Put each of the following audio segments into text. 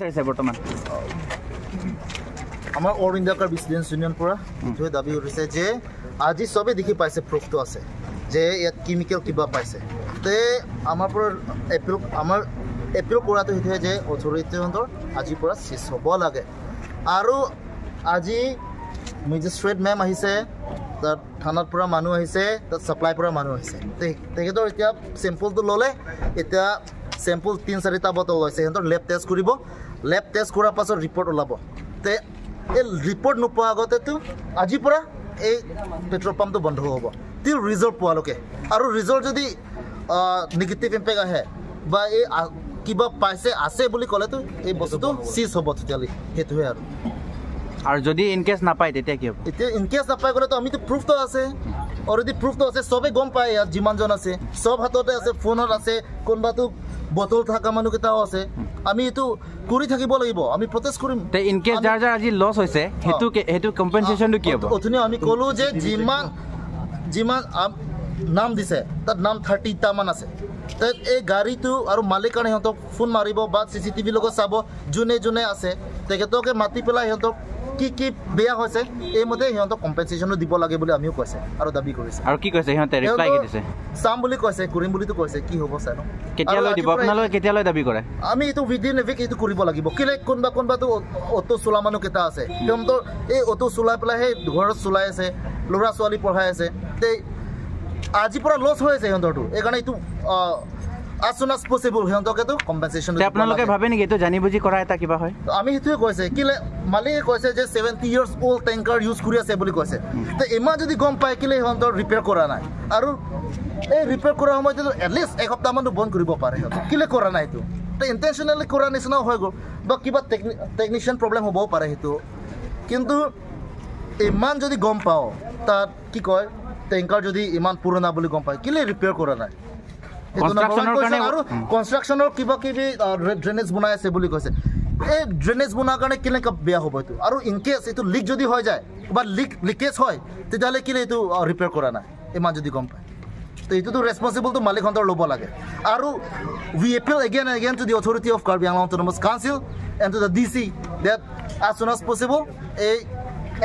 বৰ্তমান আমাৰ all India কাৰ business union পৰা এইটোৱে দাবী কৰিছে যে আজি চবে দেখি পাইছে প্ৰুফটো আছে যে ইয়াত কেমিকেল কিবা পাইছে তে আমাৰ পৰা এপিল কৰাটো সেইটোৱে যে অথৰিটিহঁতৰ আজিৰ পৰা চেছ হ'ব লাগে আৰু আজি মেজিষ্ট্ৰেট মেম আহিছে তাত থানাৰ পৰা মানুহ আহিছে তাত ছাপ্লাই পৰা মানুহ আহিছে তেখেতৰ এতিয়া চেম্পলটো ল'লে এতিয়া চেম্পল 3-4টা বটল লৈছে সিহঁতৰ লেব টেষ্ট কৰিব লেব টেষ্ট কৰাৰ পাছত ৰিপৰ্ট ওলাব তে এই ৰিপৰ্ট নোপোৱা আগতেতো আজিৰ পৰা এই পেট্ৰল পাম্পটো বন্ধ হ'ব তিল ৰিজল্ট পোৱালৈকে আৰু ৰিজল্ট যদি নিগেটিভ ইম্পেক্ট আহে বা এই কিবা পাইছে আছে বুলি ক'লেতো এই বস্তুটো চিজ হ'ব তেতিয়ালৈ সেইটোৱে আৰু যদি ইনকেছ নাপায় তেতিয়া কি হ'ব এতিয়া ইনকেছ নাপায় গ'লেতো আমিতো প্ৰুফটো আছে অলৰেডি প্ৰুফটো আছে চবে গম পায় ইয়াত যিমানজন আছে চব হাততে আছে ফোনত আছে কোনোবাটো বটল থকা মানুহকেইটাও আছে আমি এইটো কৰি থাকিব লাগিব আমি প্ৰটেষ্ট কৰিম ইনকেছ যাৰ যাৰ আজি লছ হৈছে সেইটো কম্পেনচেশ্যনটো কি হ'ব অথনি আমি ক'লো যে যিমান নাম দিছে তাত নাম 30টা মান আছে তাত এই গাড়ীটো আৰু মালিকানে সিহঁতক ফোন মাৰিব বা CCTV লগত চাব যোনে যোনে আছে তেখেতকে মাতি পেলাই সিহঁতক কি বেয়া হৈছে এই মতে সিহঁতক কম্পেনচেশ্যনো দিব লাগে বুলি আমিও কৈছে আৰু দাবী কৰিছে আৰু কি কৈছে সিহঁতে ৰিপ্লাই কি দিছে চাম বুলি কৈছে কৰিম বুলিতো কৈছে কি হ'ব চাই কেতিয়ালৈ দিব আপোনালোকে কেতিয়ালৈ দাবী কৰে আমি এইটো উইদিন এ উইক এইটো কৰিব লাগিব কিলে কোনোবাটো অটো চলা মানুহ কেইটা আছে সিহঁতৰ এই অটো চলাই পেলাই সেই ঘৰত চলাই আছে ল'ৰা ছোৱালী পঢ়াই আছে তে আজিৰ পৰা লছ হৈ আছে সিহঁতৰটো এইকাৰণে এইটো as soon as possible হিহঁতকেতো কম্পেনসেশন আপোনালোকে ভাবে নেকি এটো জানি বুজি কৰা এটা কিবা হয় আমি হেতুৱে কৈছে কিলে মালিকে কৈছে যে 70 ইয়াৰ্স ওল্ড ট্যাঙ্কাৰ ইউজ কৰি আছে বুলি কৈছে তে এমা যদি গম পায় কিলে হিহঁতৰ ৰিপেয়াৰ কৰা নাই আৰু এই ৰিপেয়াৰ কৰা সময়তে এটলিষ্ট এক সপ্তাহ মান বন্ধ কৰিব পাৰে কিলে কৰা নাই তো তে ইন্টেনশনালি কৰা নিচিনা হৈ গ'ল বা কিবা টেকনিশিয়ান প্ৰবলেম হ'বও পাৰে হেতু কিন্তু ইমান যদি গম পাও তাত কি কয় ট্যাঙ্কাৰ যদি ইমান পুৰণা বুলি গম পায় কিলে ৰিপেয়াৰ কৰা নাই কনস্ট্ৰাকশনৰ কিবা কিবি ড্ৰেনেজ বনাই আছে বুলি কৈছে এই ড্ৰেনেজ বনাৰ কাৰণে কেনেকৈ বেয়া হ'ব এইটো আৰু ইনকেছ এইটো লিক যদি হৈ যায় বা লিকেজ হয় তেতিয়াহ'লে কেলে এইটো ৰিপেয়াৰ কৰা নাই ইমান যদি গম পায় তো এইটোতো ৰেছপন্সিবলটো মালিকহঁতৰ ল'ব লাগে আৰু we appeal again and again to the authority of Karbi Anglong Autonomous Council and to the DC that as soon as possible এই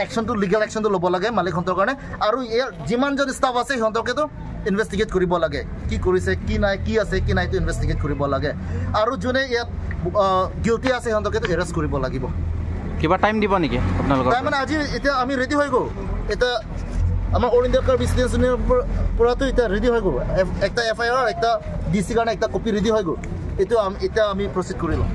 একশনটো লিগেল একশনটো ল'ব লাগে মালিকহঁতৰ কাৰণে আৰু ইয়াৰ যিমানজন ষ্টাফ আছে সিহঁতকেতো ইনভেষ্টিগেট কৰিব লাগে কি কৰিছে কি নাই কি আছে কি নাই তো ইনভেষ্টিগেট কৰিব লাগে আৰু যোনে ইয়াত গিল্টি আছে সিহঁতকেতো এৰেষ্ট কৰিব লাগিব কিবা টাইম দিব নেকি আপোনালোকৰ টাইম মানে আজি এতিয়া আমি ৰেডি হৈ গ'ল এটা আমাৰ অল ইণ্ডিয়া কাৰ বিজনেছ ইউনিয়নৰ পৰাতো এতিয়া ৰেডি হৈ গ'ল একটা FIR একটা DC কাৰণে একটা কপি ৰেডি হৈ গ'ল এইটো এতিয়া আমি প্ৰচিড কৰি লওঁ